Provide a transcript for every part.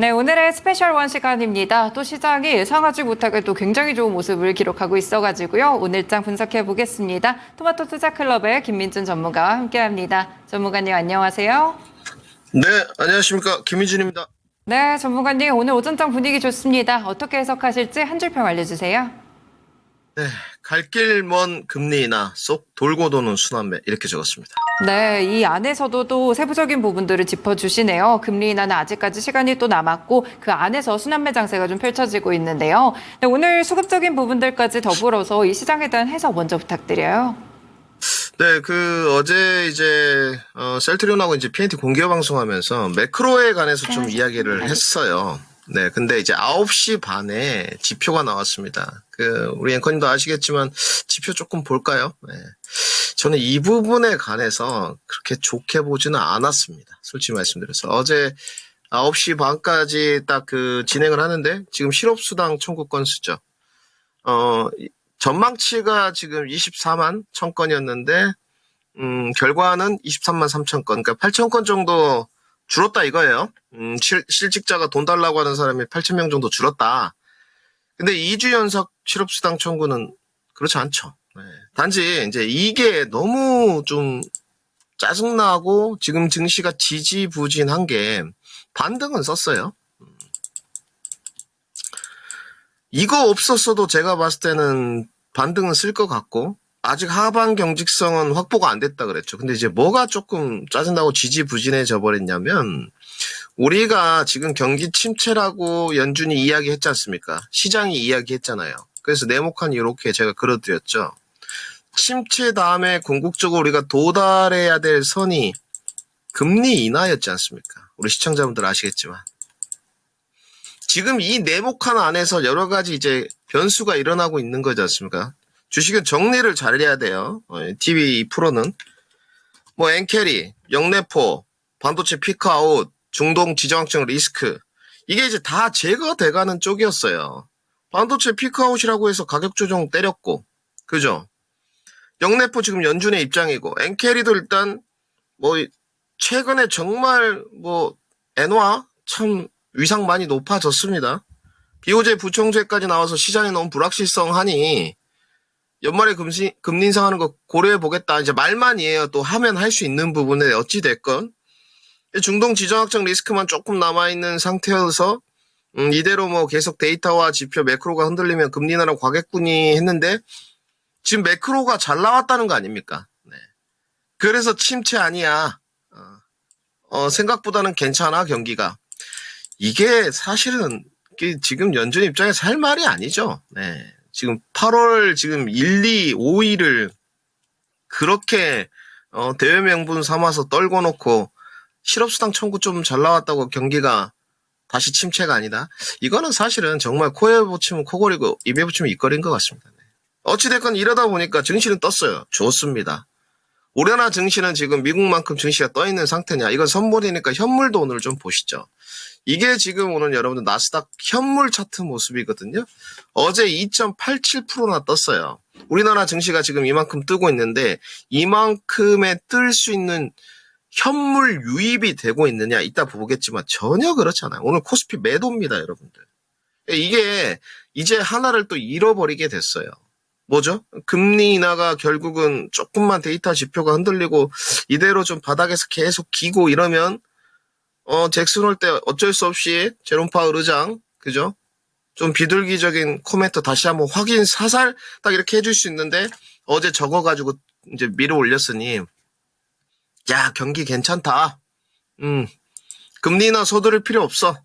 네, 오늘의 스페셜 원 시간입니다. 또 시장이 예상하지 못하게 또 굉장히 좋은 모습을 기록하고 있어가지고요. 오늘장 분석해 보겠습니다. 토마토 투자클럽의 김민준 전문가와 함께합니다. 전문가님 안녕하세요. 네, 안녕하십니까. 김민준입니다. 네, 전문가님 오늘 오전장 분위기 좋습니다. 어떻게 해석하실지 한 줄 평 알려주세요. 네, 갈 길 먼 금리 인하, 쏙 돌고 도는 순환매 이렇게 적었습니다. 네, 이 안에서도 또 세부적인 부분들을 짚어주시네요. 금리 인하는 아직까지 시간이 또 남았고 그 안에서 순환매 장세가 좀 펼쳐지고 있는데요. 네, 오늘 수급적인 부분들까지 더불어서 이 시장에 대한 해석 먼저 부탁드려요. 네, 어제 이제, 셀트리온하고 이제 PNT 공개 방송하면서 매크로에 관해서 좀 이야기를 했어요. 네, 근데 이제 9시 반에 지표가 나왔습니다. 우리 앵커님도 아시겠지만 지표 조금 볼까요? 네. 저는 이 부분에 관해서 그렇게 좋게 보지는 않았습니다. 솔직히 말씀드려서. 어제 9시 반까지 딱 진행을 하는데 지금 실업수당 청구 건수죠. 전망치가 지금 24만 1000건이었는데, 결과는 23만 3000건, 그러니까 8000건 정도 줄었다 이거예요. 실직자가 돈 달라고 하는 사람이 8000명 정도 줄었다. 근데 2주 연속 실업수당 청구는 그렇지 않죠. 네. 단지 이제 이게 너무 좀 짜증나고 지금 증시가 지지부진한 게 반등은 썼어요. 이거 없었어도 제가 봤을 때는 반등은 쓸 것 같고 아직 하반 경직성은 확보가 안 됐다 그랬죠. 근데 이제 뭐가 조금 짜증나고 지지부진해져 버렸냐면 우리가 지금 경기 침체라고 연준이 이야기했지 않습니까? 시장이 이야기했잖아요. 그래서 네모칸 이렇게 제가 그려드렸죠. 침체 다음에 궁극적으로 우리가 도달해야 될 선이 금리 인하였지 않습니까? 우리 시청자분들 아시겠지만. 지금 이 네모칸 안에서 여러 가지 이제 변수가 일어나고 있는 거지 않습니까? 주식은 정리를 잘해야 돼요. TV 프로는. 뭐 엔캐리, 영래포, 반도체 피크아웃, 중동 지정학적 리스크. 이게 이제 다 제거돼가는 쪽이었어요. 반도체 피크아웃이라고 해서 가격 조정 때렸고. 그죠? 영래포 지금 연준의 입장이고. 엔캐리도 일단 뭐 최근에 정말 뭐 엔화 참 위상 많이 높아졌습니다. BOJ 부총재까지 나와서 시장에 너무 불확실성하니 연말에 금리 인상하는 거 고려해 보겠다. 이제 말만이에요. 또 하면 할 수 있는 부분에 어찌 됐건 중동 지정학적 리스크만 조금 남아 있는 상태여서 이대로 뭐 계속 데이터와 지표 매크로가 흔들리면 금리 인하라고 과객분이 했는데 지금 매크로가 잘 나왔다는 거 아닙니까? 네. 그래서 침체 아니야. 생각보다는 괜찮아 경기가. 이게 사실은 지금 연준 입장에서 할 말이 아니죠. 네. 지금 8월 지금 1, 2, 5일을 그렇게 대외 명분 삼아서 떨궈 놓고 실업수당 청구 좀 잘 나왔다고 경기가 다시 침체가 아니다. 이거는 사실은 정말 코에 붙이면 코골이고 입에 붙이면 입거리인 것 같습니다. 네. 어찌됐건 이러다 보니까 증시는 떴어요. 좋습니다. 우리나라 증시는 지금 미국만큼 증시가 떠 있는 상태냐. 이건 선물이니까 현물도 오늘 좀 보시죠. 이게 지금 오늘 여러분들 나스닥 현물 차트 모습이거든요. 어제 2.87%나 떴어요. 우리나라 증시가 지금 이만큼 뜨고 있는데 이만큼에 뜰 수 있는 현물 유입이 되고 있느냐 이따 보겠지만 전혀 그렇지 않아요. 오늘 코스피 매도입니다, 여러분들. 이게 이제 하나를 또 잃어버리게 됐어요. 뭐죠? 금리 인하가 결국은 조금만 데이터 지표가 흔들리고 이대로 좀 바닥에서 계속 기고 이러면 잭슨 홀 때 어쩔 수 없이 제롬 파월 의장, 그죠? 좀 비둘기적인 코멘트 다시 한번 확인 사살 딱 이렇게 해줄 수 있는데 어제 적어가지고 이제 밀어 올렸으니 야, 경기 괜찮다. 금리 인하 서두를 필요 없어.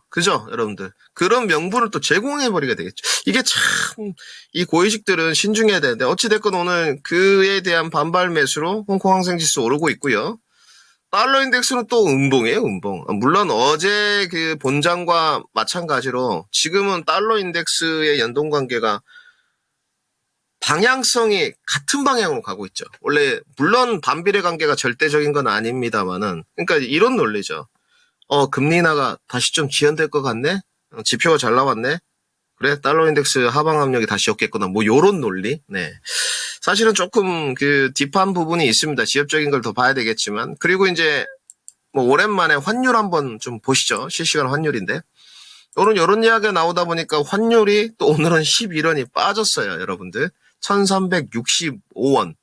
그죠, 여러분들? 그런 명분을 또 제공해버리게 되겠죠. 이게 참, 이 고위직들은 신중해야 되는데, 어찌됐건 오늘 그에 대한 반발 매수로 홍콩 항생지수 오르고 있고요. 달러 인덱스는 또 음봉이에요, 음봉. 물론 어제 그 본장과 마찬가지로 지금은 달러 인덱스의 연동 관계가 방향성이 같은 방향으로 가고 있죠. 원래, 물론 반비례 관계가 절대적인 건 아닙니다만은, 그러니까 이런 논리죠. 금리 인하가 다시 좀 지연될 것 같네? 지표가 잘 나왔네? 그래, 달러 인덱스 하방 압력이 다시 없겠구나. 뭐, 요런 논리? 네. 사실은 조금 딥한 부분이 있습니다. 지엽적인 걸 더 봐야 되겠지만. 그리고 이제, 뭐 오랜만에 환율 한번 좀 보시죠. 실시간 환율인데. 오늘 이런 이야기가 나오다 보니까 환율이 또 오늘은 11원이 빠졌어요. 여러분들. 1365원.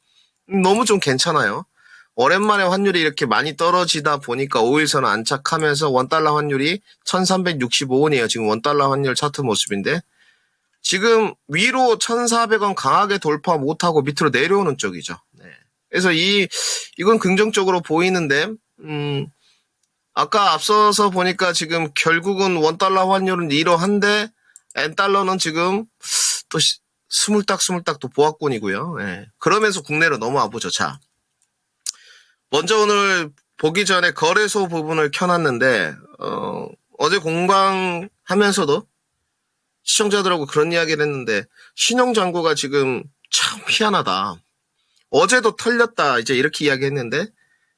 너무 좀 괜찮아요. 오랜만에 환율이 이렇게 많이 떨어지다 보니까 5일선 안착하면서 원달러 환율이 1365원이에요. 지금 원달러 환율 차트 모습인데. 지금 위로 1,400원 강하게 돌파 못하고 밑으로 내려오는 쪽이죠. 네. 그래서 이건 긍정적으로 보이는데, 아까 앞서서 보니까 지금 결국은 원달러 환율은 이러한데, 엔달러는 지금 또 스물딱 또 보합권이고요. 네. 그러면서 국내로 넘어와 보죠. 자. 먼저 오늘 보기 전에 거래소 부분을 켜놨는데, 어제 공방하면서도 시청자들하고 그런 이야기를 했는데 신용잔고가 지금 참 희한하다. 어제도 털렸다 이제 이렇게 이야기했는데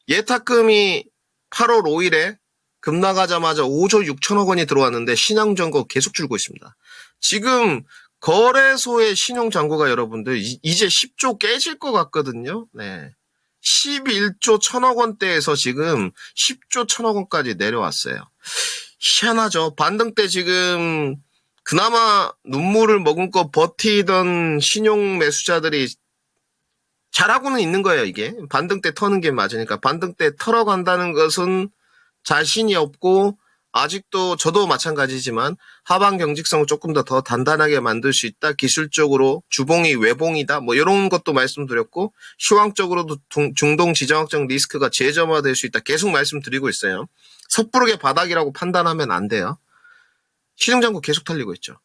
예탁금이 8월 5일에 급 나가자마자 5조 6천억 원이 들어왔는데 신용잔고 계속 줄고 있습니다. 지금 거래소의 신용잔고가 여러분들 이제 10조 깨질 것 같거든요. 네. 11조 1천억 원대에서 지금 10조 1천억 원까지 내려왔어요. 희한하죠. 반등 때 지금 그나마 눈물을 머금고 버티던 신용 매수자들이 잘하고는 있는 거예요, 이게. 반등 때 터는 게 맞으니까. 반등 때 털어간다는 것은 자신이 없고, 아직도 저도 마찬가지지만, 하방 경직성을 조금 더 단단하게 만들 수 있다. 기술적으로 주봉이 외봉이다. 뭐, 이런 것도 말씀드렸고, 시황적으로도 중동 지정학적 리스크가 재점화될 수 있다. 계속 말씀드리고 있어요. 섣부르게 바닥이라고 판단하면 안 돼요. 신용잔고 계속 털리고 있죠.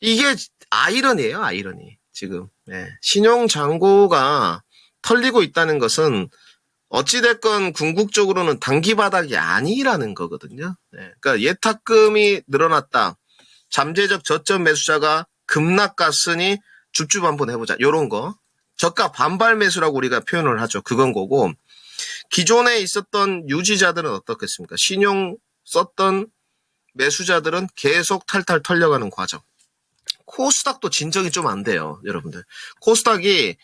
이게 아이러니예요, 아이러니. 지금. 네. 신용잔고가 털리고 있다는 것은 어찌됐건 궁극적으로는 단기 바닥이 아니라는 거거든요. 네. 그러니까 예탁금이 늘어났다. 잠재적 저점 매수자가 급락갔으니 줍줍 한번 해보자. 요런 거. 저가 반발 매수라고 우리가 표현을 하죠. 그건 거고. 기존에 있었던 유지자들은 어떻겠습니까? 신용 썼던 매수자들은 계속 탈탈 털려가는 과정. 코스닥도 진정이 좀 안 돼요, 여러분들. 코스닥이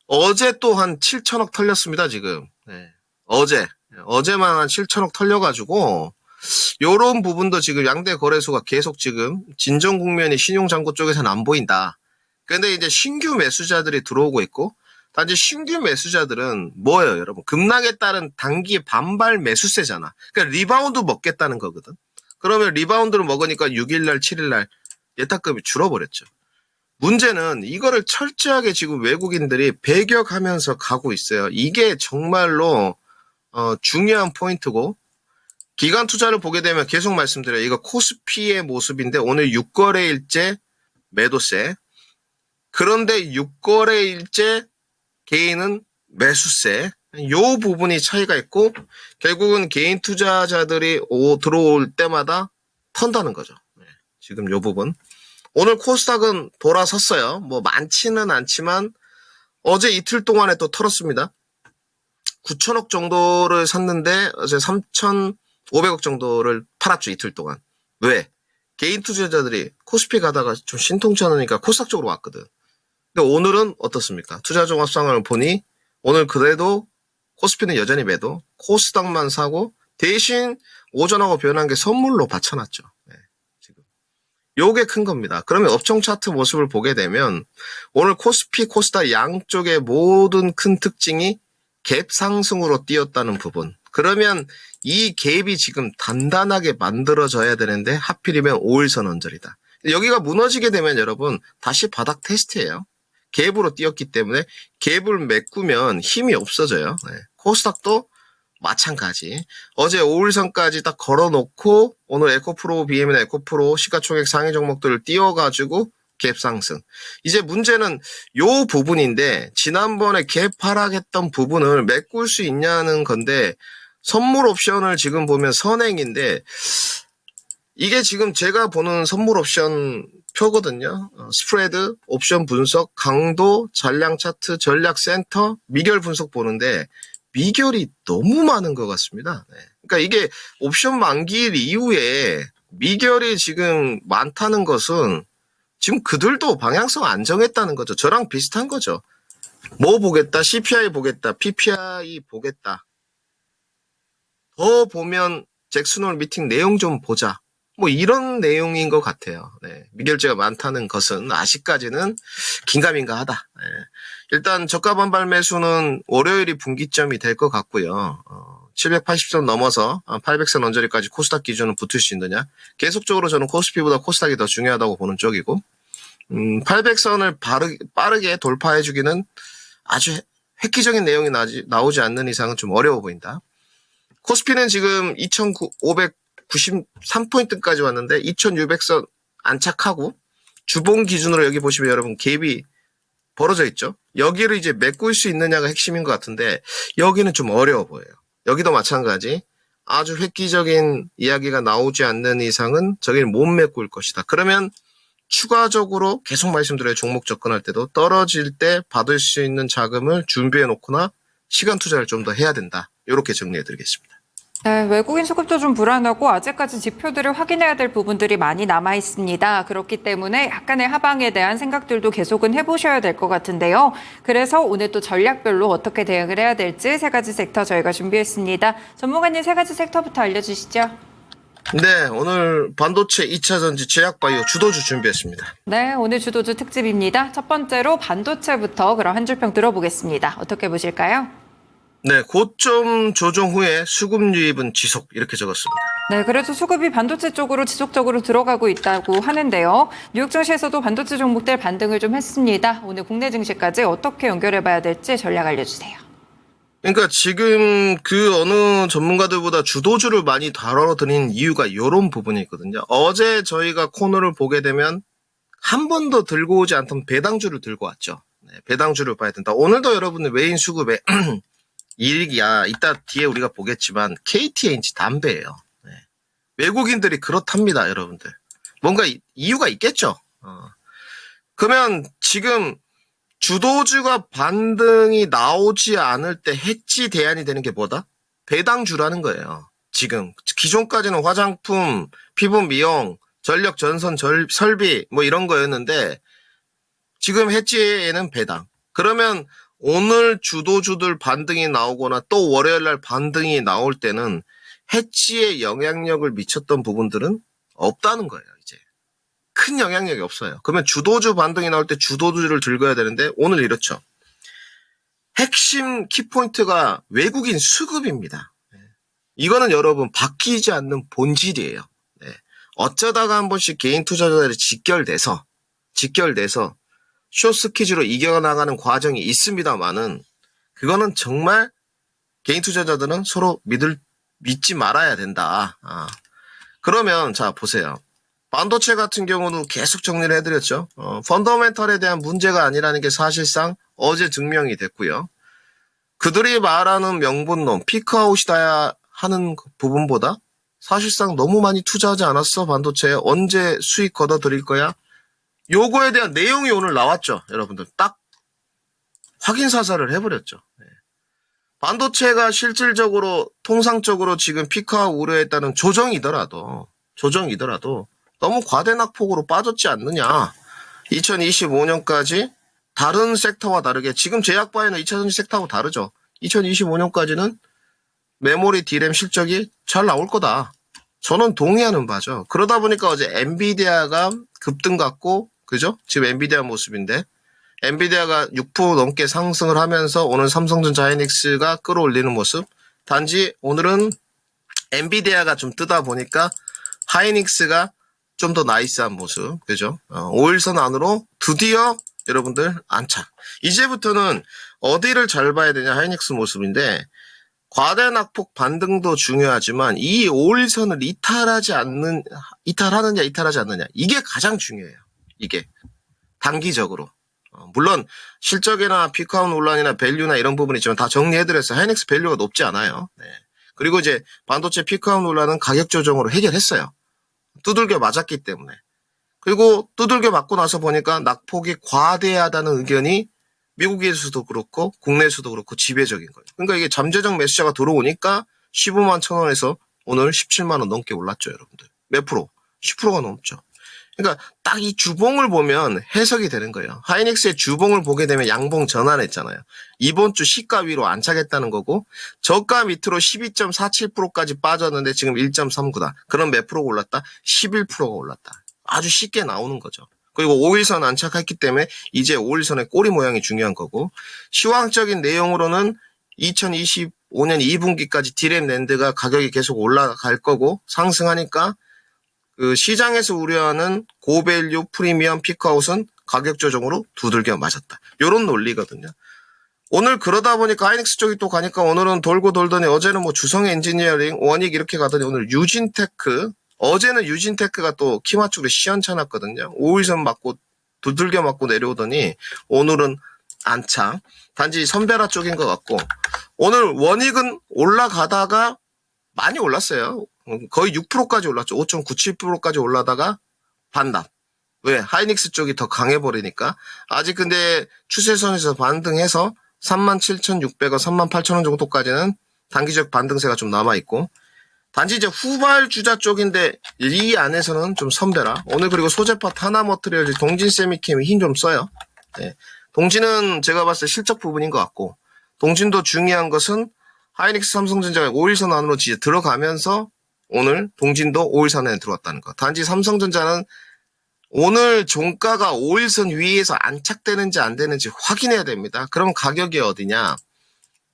어제 또 한 7천억 털렸습니다, 지금. 네. 어제만 한 7천억 털려가지고, 요런 부분도 지금 양대 거래소가 계속 지금 진정 국면이 신용잔고 쪽에서는 안 보인다. 근데 이제 신규 매수자들이 들어오고 있고, 단지 신규 매수자들은 뭐예요, 여러분? 급락에 따른 단기 반발 매수세잖아. 그러니까 리바운드 먹겠다는 거거든. 그러면 리바운드를 먹으니까 6일날, 7일날 예탁금이 줄어버렸죠. 문제는 이거를 철저하게 지금 외국인들이 배격하면서 가고 있어요. 이게 정말로 중요한 포인트고 기간 투자를 보게 되면 계속 말씀드려요. 이거 코스피의 모습인데 오늘 6거래일째 매도세. 그런데 6거래일째 개인은 매수세. 요 부분이 차이가 있고 결국은 개인 투자자들이 들어올 때마다 턴다는 거죠. 네, 지금 요 부분. 오늘 코스닥은 돌아섰어요. 뭐 많지는 않지만 어제 이틀 동안에 또 털었습니다. 9천억 정도를 샀는데 어제 3,500억 정도를 팔았죠. 이틀 동안. 왜? 개인 투자자들이 코스피 가다가 좀 신통찮으니까 코스닥 쪽으로 왔거든. 근데 오늘은 어떻습니까? 투자종합상황을 보니 오늘 그래도 코스피는 여전히 매도, 코스닥만 사고 대신 오전하고 변한 게 선물로 받쳐놨죠. 네, 지금 요게 큰 겁니다. 그러면 업종 차트 모습을 보게 되면 오늘 코스피, 코스닥 양쪽의 모든 큰 특징이 갭 상승으로 뛰었다는 부분. 그러면 이 갭이 지금 단단하게 만들어져야 되는데 하필이면 5일선 언저리다. 여기가 무너지게 되면 여러분 다시 바닥 테스트예요. 갭으로 뛰었기 때문에 갭을 메꾸면 힘이 없어져요. 네. 코스닥도 마찬가지. 어제 5일선까지 딱 걸어놓고 오늘 에코프로, BM이나 에코프로 시가총액 상위 종목들을 띄워가지고 갭 상승. 이제 문제는 요 부분인데 지난번에 갭 하락했던 부분을 메꿀 수 있냐는 건데 선물 옵션을 지금 보면 선행인데 이게 지금 제가 보는 선물 옵션 표거든요. 스프레드, 옵션 분석, 강도, 잔량 차트, 전략 센터, 미결 분석 보는데 미결이 너무 많은 것 같습니다. 네. 그러니까 이게 옵션 만기일 이후에 미결이 지금 많다는 것은 지금 그들도 방향성 안 정했다는 거죠. 저랑 비슷한 거죠. 뭐 보겠다, CPI 보겠다, PPI 보겠다. 더 보면 잭슨홀 미팅 내용 좀 보자. 뭐 이런 내용인 것 같아요. 네. 미결제가 많다는 것은 아직까지는 긴가민가하다. 네. 일단 저가 반발 매수는 월요일이 분기점이 될 것 같고요. 780선 넘어서 800선 언저리까지 코스닥 기준은 붙을 수 있느냐. 계속적으로 저는 코스피보다 코스닥이 더 중요하다고 보는 쪽이고 800선을 빠르게 돌파해주기는 아주 획기적인 내용이 나오지 않는 이상은 좀 어려워 보인다. 코스피는 지금 2,593포인트까지 왔는데 2,600선 안착하고 주봉 기준으로 여기 보시면 여러분 갭이 벌어져 있죠. 여기를 이제 메꿀 수 있느냐가 핵심인 것 같은데 여기는 좀 어려워 보여요. 여기도 마찬가지. 아주 획기적인 이야기가 나오지 않는 이상은 저기를 못 메꿀 것이다. 그러면 추가적으로 계속 말씀드려요. 종목 접근할 때도 떨어질 때 받을 수 있는 자금을 준비해 놓거나 시간 투자를 좀 더 해야 된다. 이렇게 정리해 드리겠습니다. 네, 외국인 수급도 좀 불안하고 아직까지 지표들을 확인해야 될 부분들이 많이 남아 있습니다. 그렇기 때문에 약간의 하방에 대한 생각들도 계속은 해보셔야 될 것 같은데요. 그래서 오늘 또 전략별로 어떻게 대응을 해야 될지 세 가지 섹터 저희가 준비했습니다. 전문가님 세 가지 섹터부터 알려주시죠. 네, 오늘 반도체 2차전지 제약바이오 주도주 준비했습니다. 네, 오늘 주도주 특집입니다. 첫 번째로 반도체부터 그럼 한 줄평 들어보겠습니다. 어떻게 보실까요? 네, 고점 조정 후에 수급 유입은 지속 이렇게 적었습니다. 네, 그래서 수급이 반도체 쪽으로 지속적으로 들어가고 있다고 하는데요. 뉴욕 증시에서도 반도체 종목들 반등을 좀 했습니다. 오늘 국내 증시까지 어떻게 연결해봐야 될지 전략 알려주세요. 그러니까 지금 그 어느 전문가들보다 주도주를 많이 다뤄드린 이유가 이런 부분이 있거든요. 어제 저희가 코너를 보게 되면 한 번도 들고 오지 않던 배당주를 들고 왔죠. 네, 배당주를 봐야 된다. 오늘도 여러분들 외인 수급에 이익이야. 이따 뒤에 우리가 보겠지만 KTNG 담배예요. 네. 외국인들이 그렇답니다, 여러분들. 뭔가 이유가 있겠죠. 그러면 지금 주도주가 반등이 나오지 않을 때 해지 대안이 되는 게 뭐다? 배당주라는 거예요. 지금 기존까지는 화장품, 피부 미용, 전력 전선 설비 뭐 이런 거였는데 지금 해지에는 배당. 그러면 오늘 주도주들 반등이 나오거나 또 월요일날 반등이 나올 때는 해지에 영향력을 미쳤던 부분들은 없다는 거예요. 이제 큰 영향력이 없어요. 그러면 주도주 반등이 나올 때 주도주를 들고야 되는데 오늘 이렇죠. 핵심 키포인트가 외국인 수급입니다. 이거는 여러분 바뀌지 않는 본질이에요. 어쩌다가 한 번씩 개인 투자자들이 직결돼서 쇼스퀴즈로 이겨나가는 과정이 있습니다만은 그거는 정말 개인 투자자들은 서로 믿지 말아야 된다. 그러면 자 보세요. 반도체 같은 경우는 계속 정리를 해드렸죠. 펀더멘털에 대한 문제가 아니라는 게 사실상 어제 증명이 됐고요. 그들이 말하는 명분론, 피크아웃이다 하는 부분보다 사실상 너무 많이 투자하지 않았어 반도체에 언제 수익 걷어들일 거야? 요거에 대한 내용이 오늘 나왔죠. 여러분들 딱 확인 사살을 해버렸죠. 반도체가 실질적으로 통상적으로 지금 피크아웃 우려했다는 조정이더라도 너무 과대낙폭으로 빠졌지 않느냐. 2025년까지 다른 섹터와 다르게 지금 제약바이오는 2차전지 섹터하고 다르죠. 2025년까지는 메모리 D램 실적이 잘 나올 거다. 저는 동의하는 바죠. 그러다 보니까 어제 엔비디아가 급등 갔고 그죠? 지금 엔비디아 모습인데 엔비디아가 6% 넘게 상승을 하면서 오늘 삼성전자 하이닉스가 끌어올리는 모습. 단지 오늘은 엔비디아가 좀 뜨다 보니까 하이닉스가 좀 더 나이스한 모습. 그죠? 5일선 안으로 드디어 여러분들 안착. 이제부터는 어디를 잘 봐야 되냐 하이닉스 모습인데 과대낙폭 반등도 중요하지만 이 5일선을 이탈하지 않느냐 이게 가장 중요해요. 이게 단기적으로 물론 실적이나 피크아웃 논란이나 밸류나 이런 부분이 있지만 다 정리해드렸어요. 하이닉스 밸류가 높지 않아요. 네. 그리고 이제 반도체 피크아웃 논란은 가격 조정으로 해결했어요. 두들겨 맞았기 때문에. 그리고 두들겨 맞고 나서 보니까 낙폭이 과대하다는 의견이 미국에서도 그렇고 국내에서도 그렇고 지배적인 거예요. 그러니까 이게 잠재적 매수자가 들어오니까 15만 1,000원에서 오늘 17만 원 넘게 올랐죠, 여러분들. 몇 프로? 10%가 넘죠. 그러니까 딱 이 주봉을 보면 해석이 되는 거예요. 하이닉스의 주봉을 보게 되면 양봉 전환했잖아요. 이번 주 시가 위로 안착했다는 거고 저가 밑으로 12.47%까지 빠졌는데 지금 1.39다. 그럼 몇 프로가 올랐다? 11%가 올랐다. 아주 쉽게 나오는 거죠. 그리고 5일선 안착했기 때문에 이제 5일선의 꼬리 모양이 중요한 거고 시황적인 내용으로는 2025년 2분기까지 디램 낸드가 가격이 계속 올라갈 거고 상승하니까 그 시장에서 우려하는 고밸류 프리미엄 피크아웃은 가격 조정으로 두들겨 맞았다. 이런 논리거든요. 오늘 그러다 보니까 하이닉스 쪽이 또 가니까 오늘은 돌고 돌더니 어제는 뭐 주성 엔지니어링, 원익 이렇게 가더니 오늘 유진테크, 어제는 유진테크가 또 키맞추기로 시연쳐놨거든요. 5일선 맞고 두들겨 맞고 내려오더니 오늘은 안착. 단지 선별화 쪽인 것 같고 오늘 원익은 올라가다가 많이 올랐어요. 거의 6%까지 올랐죠. 5.97%까지 올라다가 반납. 왜? 하이닉스 쪽이 더 강해버리니까. 아직 근데 추세선에서 반등해서 37,600원, 38,000원 정도까지는 단기적 반등세가 좀 남아있고 단지 이제 후발 주자 쪽인데 이 안에서는 좀 선별화. 오늘 그리고 소재파 타나머트리얼즈 동진세미캠이 힘 좀 써요. 네. 동진은 제가 봤을 때 실적 부분인 것 같고 동진도 중요한 것은 하이닉스 삼성전자가 5일선 안으로 이제 들어가면서 오늘 동진도 5일선 안에 들어왔다는 거. 단지 삼성전자는 오늘 종가가 5일선 위에서 안착되는지 안 되는지 확인해야 됩니다. 그럼 가격이 어디냐?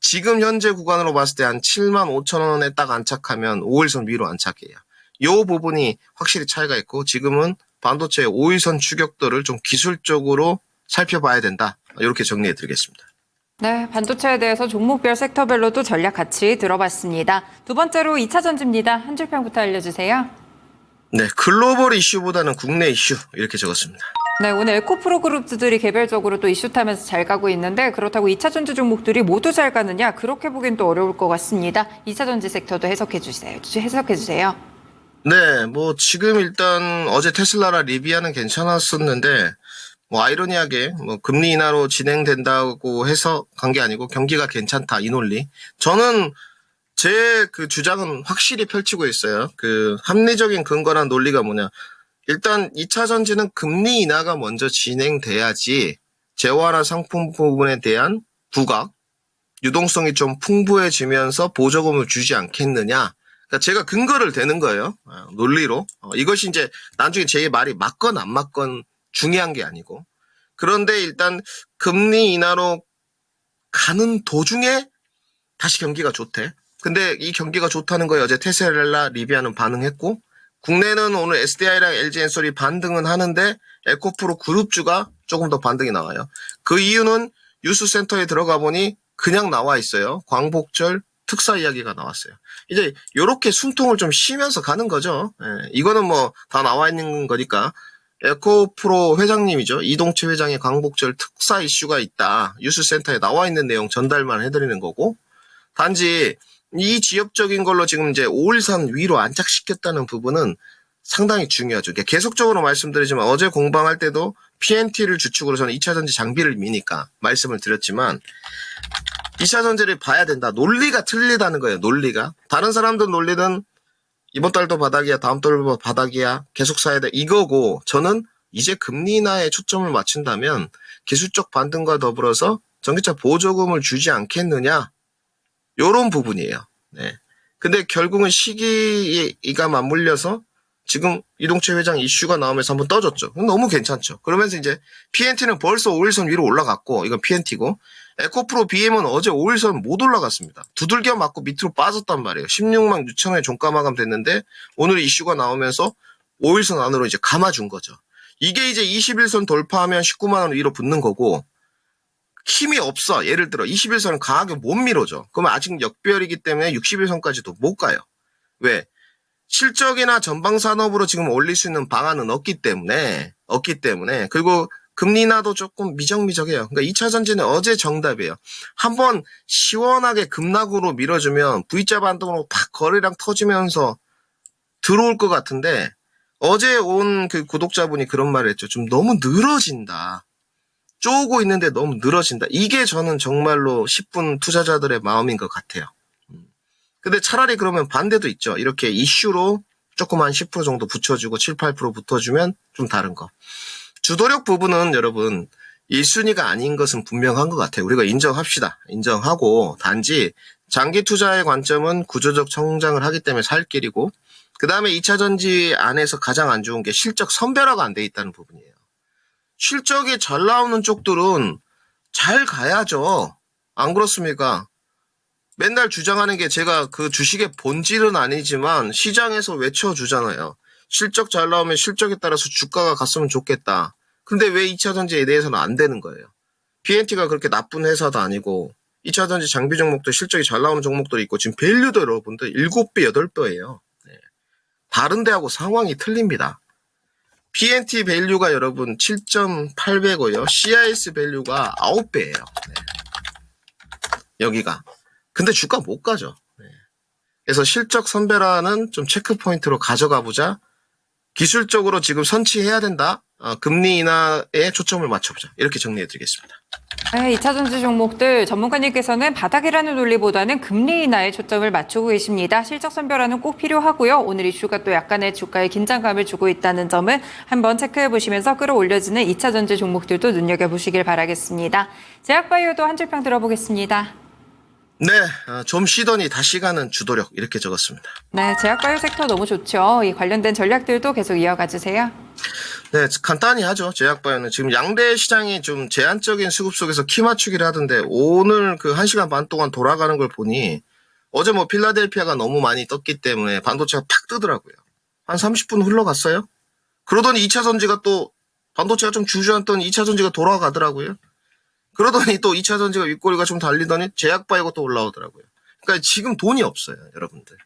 지금 현재 구간으로 봤을 때 한 75,000원에 딱 안착하면 5일선 위로 안착해요. 이 부분이 확실히 차이가 있고 지금은 반도체의 5일선 추격도를 좀 기술적으로 살펴봐야 된다. 이렇게 정리해 드리겠습니다. 네, 반도체에 대해서 종목별 섹터별로도 전략 같이 들어봤습니다. 두 번째로 2차 전지입니다. 한 줄 평부터 알려주세요. 네, 글로벌 이슈보다는 국내 이슈 이렇게 적었습니다. 네, 오늘 에코프로 그룹주들이 개별적으로 또 이슈 타면서 잘 가고 있는데 그렇다고 2차 전지 종목들이 모두 잘 가느냐 그렇게 보긴 또 어려울 것 같습니다. 2차 전지 섹터도 해석해 주세요. 네, 뭐 지금 일단 어제 테슬라랑 리비아는 괜찮았었는데 뭐 아이러니하게 뭐 금리 인하로 진행된다고 해서 간 게 아니고 경기가 괜찮다 이 논리. 저는 제 그 주장은 확실히 펼치고 있어요. 그 합리적인 근거란 논리가 뭐냐. 일단 2차 전지는 금리 인하가 먼저 진행돼야지 재화나 상품 부분에 대한 부각, 유동성이 좀 풍부해지면서 보조금을 주지 않겠느냐. 그러니까 제가 근거를 대는 거예요. 논리로. 이것이 이제 나중에 제 말이 맞건 안 맞건 중요한 게 아니고. 그런데 일단 금리 인하로 가는 도중에 다시 경기가 좋대. 근데 이 경기가 좋다는 거에 어제 테슬라, 리비아는 반응했고 국내는 오늘 SDI랑 LG엔솔이 반등은 하는데 에코프로 그룹주가 조금 더 반등이 나와요. 그 이유는 뉴스센터에 들어가 보니 그냥 나와 있어요. 광복절 특사 이야기가 나왔어요. 이제 요렇게 숨통을 좀 쉬면서 가는 거죠. 예, 이거는 뭐 다 나와 있는 거니까. 에코프로 회장님이죠. 이동채 회장의 광복절 특사 이슈가 있다. 뉴스센터에 나와 있는 내용 전달만 해드리는 거고. 단지 이 지역적인 걸로 지금 이제 5일선 위로 안착시켰다는 부분은 상당히 중요하죠. 계속적으로 말씀드리지만 어제 공방할 때도 PNT를 주축으로 저는 2차 전지 장비를 미니까 말씀을 드렸지만 2차 전지를 봐야 된다. 논리가 틀리다는 거예요. 논리가. 다른 사람들 논리는 이번 달도 바닥이야, 다음 달도 바닥이야, 계속 사야 돼. 이거고 저는 이제 금리 인하에 초점을 맞춘다면 기술적 반등과 더불어서 전기차 보조금을 주지 않겠느냐. 요런 부분이에요. 네. 근데 결국은 시기가 맞물려서 지금 이동채 회장 이슈가 나오면서 한번 떠졌죠. 너무 괜찮죠. 그러면서 이제 PNT는 벌써 5일선 위로 올라갔고 이건 PNT고 에코프로 BM은 어제 5일선 못 올라갔습니다. 두들겨 맞고 밑으로 빠졌단 말이에요. 16만 6천원에 종가 마감 됐는데 오늘 이슈가 나오면서 5일선 안으로 이제 감아준 거죠. 이게 이제 21선 돌파하면 19만 원 위로 붙는 거고 힘이 없어. 예를 들어 21선은 강하게 못 밀어줘. 그러면 아직 역별이기 때문에 61선까지도 못 가요. 왜? 실적이나 전방산업으로 지금 올릴 수 있는 방안은 없기 때문에 그리고 금리 인하도 조금 미적미적해요. 그러니까 2차 전지는 어제 정답이에요. 한번 시원하게 급락으로 밀어주면 V자 반동으로 팍 거래량 터지면서 들어올 것 같은데 어제 온 그 구독자분이 그런 말을 했죠. 좀 너무 늘어진다. 쪼고 있는데 너무 늘어진다. 이게 저는 정말로 10분 투자자들의 마음인 것 같아요. 근데 차라리 그러면 반대도 있죠. 이렇게 이슈로 조그만 10% 정도 붙여주고 7, 8% 붙어주면 좀 다른 거. 주도력 부분은 여러분 1순위가 아닌 것은 분명한 것 같아요. 우리가 인정합시다. 인정하고 단지 장기 투자의 관점은 구조적 성장을 하기 때문에 살 길이고 그 다음에 2차전지 안에서 가장 안 좋은 게 실적 선별화가 안 돼 있다는 부분이에요. 실적이 잘 나오는 쪽들은 잘 가야죠. 안 그렇습니까? 맨날 주장하는 게 제가 그 주식의 본질은 아니지만 시장에서 외쳐주잖아요. 실적 잘 나오면 실적에 따라서 주가가 갔으면 좋겠다. 근데 왜 2차전지에 대해서는 안 되는 거예요? BNT가 그렇게 나쁜 회사도 아니고 2차전지 장비 종목도 실적이 잘 나오는 종목들이 있고 지금 밸류도 여러분들 7배, 8배예요. 다른 데하고 상황이 틀립니다. BNT 밸류가 여러분 7.8배고요. CIS 밸류가 9배예요. 여기가. 근데 주가 못 가죠. 그래서 실적 선별화는 좀 체크 포인트로 가져가 보자. 기술적으로 지금 선취해야 된다. 금리 인하에 초점을 맞춰보자. 이렇게 정리해드리겠습니다. 네, 2차전지 종목들 전문가님께서는 바닥이라는 논리보다는 금리 인하에 초점을 맞추고 계십니다. 실적 선별화는 꼭 필요하고요. 오늘 이슈가 또 약간의 주가에 긴장감을 주고 있다는 점을 한번 체크해 보시면서 끌어올려지는 2차전지 종목들도 눈여겨보시길 바라겠습니다. 제약바이오도 한 줄평 들어보겠습니다. 네, 좀 쉬더니 다시 가는 주도력 이렇게 적었습니다. 네, 제약바이오 섹터 너무 좋죠. 이 관련된 전략들도 계속 이어가 주세요. 네, 간단히 하죠. 제약바이오는 지금 양대 시장이 좀 제한적인 수급 속에서 키 맞추기를 하던데 오늘 그 1시간 반 동안 돌아가는 걸 보니 어제 뭐 필라델피아가 너무 많이 떴기 때문에 반도체가 팍 뜨더라고요. 한 30분 흘러갔어요. 그러더니 2차 전지가 또 반도체가 좀 주저앉던 2차 전지가 돌아가더라고요. 그러더니 또 2차 전지가 윗꼬리가 좀 달리더니 제약바이오가 또 올라오더라고요. 그러니까 지금 돈이 없어요, 여러분들.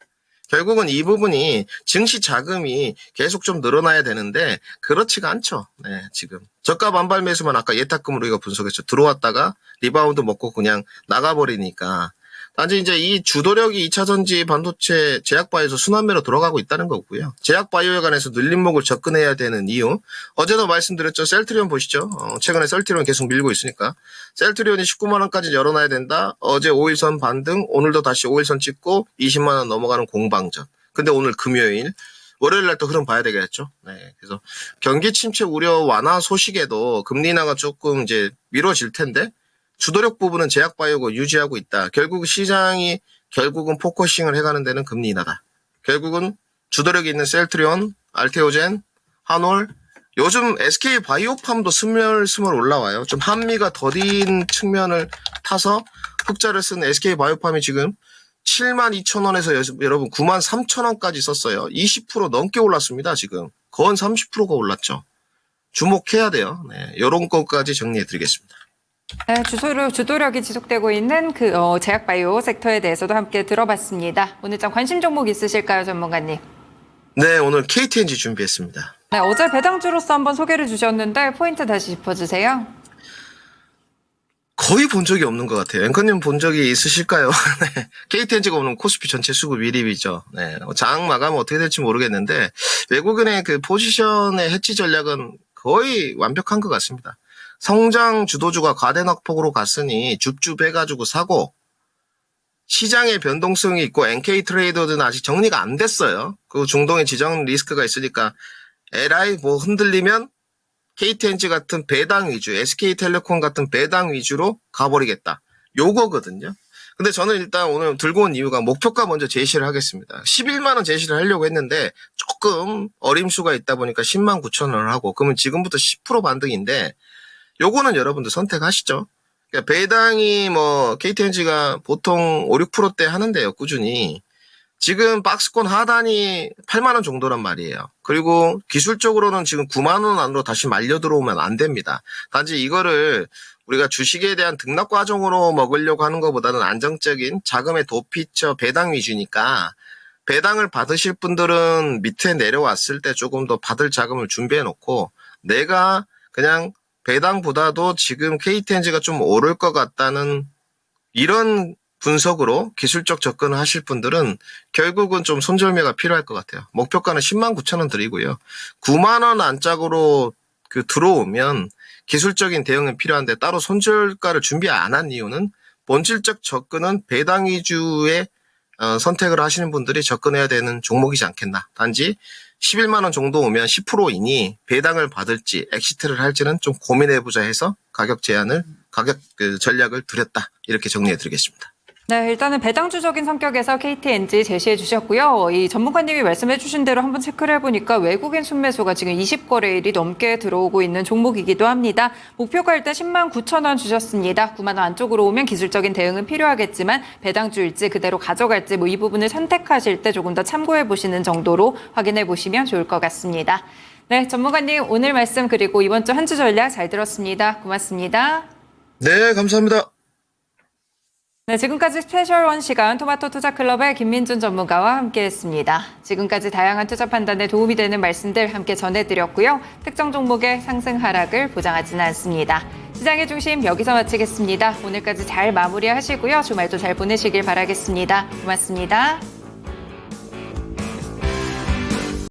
결국은 이 부분이 증시 자금이 계속 좀 늘어나야 되는데 그렇지가 않죠. 네, 지금 저가 반발 매수만 아까 예탁금으로 우리가 분석했죠. 들어왔다가 리바운드 먹고 그냥 나가버리니까 단지 이제 이 주도력이 2차전지 반도체 제약바이오에서 순환매로 들어가고 있다는 거고요. 제약바이오에 관해서 늘림목을 접근해야 되는 이유. 어제도 말씀드렸죠. 셀트리온 보시죠. 최근에 셀트리온 계속 밀고 있으니까. 셀트리온이 19만 원까지 열어놔야 된다. 어제 5일선 반등, 오늘도 다시 5일선 찍고 20만 원 넘어가는 공방전. 근데 오늘 금요일, 월요일 날 또 흐름 봐야 되겠죠. 네. 그래서 경기 침체 우려 완화 소식에도 금리 인하가 조금 이제 미뤄질 텐데 주도력 부분은 제약바이오가 유지하고 있다. 결국 시장이 결국은 포커싱을 해가는 데는 금리 인하다. 결국은 주도력이 있는 셀트리온, 알테오젠, 한올, 요즘 SK바이오팜도 스멀스멀 올라와요. 좀 한미가 더딘 측면을 타서 흑자를 쓴 SK바이오팜이 지금 72,000원에서 여러분 93,000원까지 썼어요. 20% 넘게 올랐습니다. 지금. 건 30%가 올랐죠. 주목해야 돼요. 네, 이런 것까지 정리해드리겠습니다. 네, 주도력이 지속되고 있는 그 제약바이오 섹터에 대해서도 함께 들어봤습니다. 오늘 좀 관심 종목 있으실까요, 전문가님? 네, 오늘 KTNG 준비했습니다. 네, 어제 배당주로서 한번 소개를 주셨는데 포인트 다시 짚어주세요. 거의 본 적이 없는 것 같아요. 앵커님 본 적이 있으실까요? 네. KTNG가 오늘 코스피 전체 수급 1위죠. 네. 장 마감 어떻게 될지 모르겠는데 외국인의 그 포지션의 해치 전략은 거의 완벽한 것 같습니다. 성장 주도주가 과대낙폭으로 갔으니 줍줍해가지고 사고 시장의 변동성이 있고 NK 트레이더는 아직 정리가 안 됐어요. 그 중동의 지정 리스크가 있으니까 LI 뭐 흔들리면 KTNG 같은 배당 위주, SK텔레콤 같은 배당 위주로 가버리겠다. 요거거든요. 근데 저는 일단 오늘 들고 온 이유가 목표가 먼저 제시를 하겠습니다. 11만 원 제시를 하려고 했는데 조금 어림수가 있다 보니까 10만 9천 원을 하고 그러면 지금부터 10% 반등인데 요거는 여러분들 선택하시죠. 그러니까 배당이 뭐 KTNG가 보통 5, 6%대 하는데요. 꾸준히. 지금 박스권 하단이 8만 원 정도란 말이에요. 그리고 기술적으로는 지금 9만 원 안으로 다시 말려 들어오면 안 됩니다. 단지 이거를 우리가 주식에 대한 등락 과정으로 먹으려고 하는 것보다는 안정적인 자금의 도피처 배당 위주니까 배당을 받으실 분들은 밑에 내려왔을 때 조금 더 받을 자금을 준비해 놓고 내가 그냥 배당보다도 지금 KTNG가 좀 오를 것 같다는 이런 분석으로 기술적 접근을 하실 분들은 결국은 좀 손절매가 필요할 것 같아요. 목표가는 10만 9천 원 드리고요. 9만 원 안짝으로 들어오면 기술적인 대응은 필요한데 따로 손절가를 준비 안 한 이유는 본질적 접근은 배당 위주의 선택을 하시는 분들이 접근해야 되는 종목이지 않겠나. 단지 11만 원 정도 오면 10%이니 배당을 받을지 엑시트를 할지는 좀 고민해보자 해서 가격 전략을 드렸다. 이렇게 정리해드리겠습니다. 네, 일단은 배당주적인 성격에서 KTNG 제시해 주셨고요. 이 전문가님이 말씀해 주신 대로 한번 체크를 해보니까 외국인 순매수가 지금 20거래일이 넘게 들어오고 있는 종목이기도 합니다. 목표가 일단 10만 9천 원 주셨습니다. 9만 원 안쪽으로 오면 기술적인 대응은 필요하겠지만 배당주일지 그대로 가져갈지 이 부분을 선택하실 때 조금 더 참고해 보시는 정도로 확인해 보시면 좋을 것 같습니다. 네, 전문가님 오늘 말씀 그리고 이번 주 한 주 전략 잘 들었습니다. 고맙습니다. 네, 감사합니다. 네, 지금까지 스페셜 원 시간 토마토 투자클럽의 김민준 전문가와 함께했습니다. 지금까지 다양한 투자 판단에 도움이 되는 말씀들 함께 전해드렸고요. 특정 종목의 상승 하락을 보장하지는 않습니다. 시장의 중심 여기서 마치겠습니다. 오늘까지 잘 마무리하시고요. 주말도 잘 보내시길 바라겠습니다. 고맙습니다.